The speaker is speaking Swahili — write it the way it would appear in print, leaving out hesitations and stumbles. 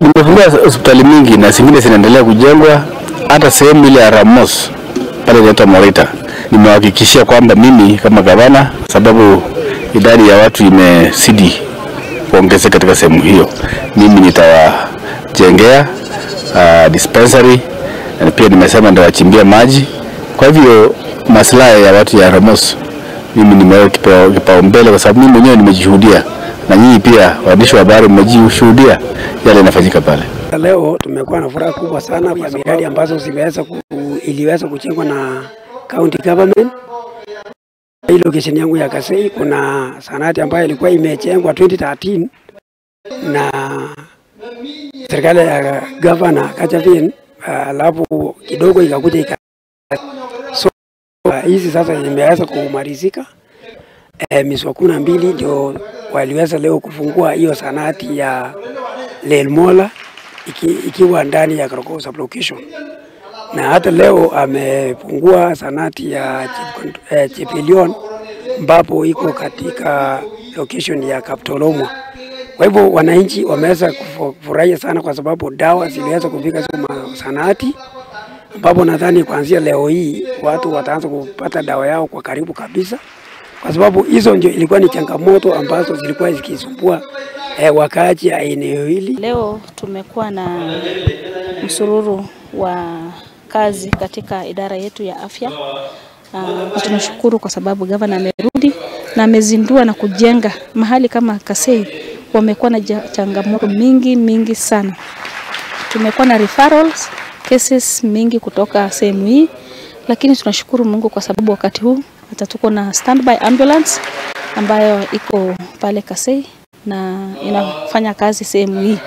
Nimefungua hospitali mingi na zingine zinaendelea kujengwa, hata sehemu ile ya Ramos pale inaitwa Morita. Nimehakikishia kwamba mimi kama gavana, sababu idadi ya watu imezidi kuongezeka katika sehemu hiyo, mimi nitawajengea dispensary, na pia nimesema nitawachimbia maji. Kwa hivyo maslahi ya watu ya Ramos mimi nimeweka kipaumbele, kwa sababu mimi mwenyewe nimejishuhudia, na nyinyi pia waandishi wa habari mmejishuhudia yale yanafanyika pale. Leo tumekuwa na furaha kubwa sana ya miradi ambazo iliweza kujengwa na county government. Hii location yangu ya Kasei kuna sanati ambayo ilikuwa imejengwa 2013 na serikali ya governor Kachavin, alafu kidogo ikakuja so hizi sasa imeweza kumalizika. Miswakuna 2 ndio waliweza leo kufungua hiyo sanati ya Lelmola ikiwa ndani ya Karoko sublocation, na hata leo amefungua sanati ya Chepelion ambapo iko katika location ya Kaptolomwa. Kwa hivyo wananchi wameweza kufurahia sana, kwa sababu dawa ziliweza kufika sanati, ambapo nadhani kuanzia leo hii watu wataanza kupata dawa yao kwa karibu kabisa, kwa sababu hizo ndio ilikuwa ni changamoto ambazo zilikuwa zikisumbua wakaaji ya eneo hili. Leo tumekuwa na msururu wa kazi katika idara yetu ya afya. Tunashukuru kwa sababu gavana amerudi na amezindua na kujenga mahali kama Kasei. Wamekuwa na changamoto mingi sana. Tumekuwa na referrals cases mingi kutoka sehemu hii, lakini tunashukuru Mungu kwa sababu wakati huu hata tuko na standby ambulance ambayo iko pale Kasei na inafanya kazi sehemu hii.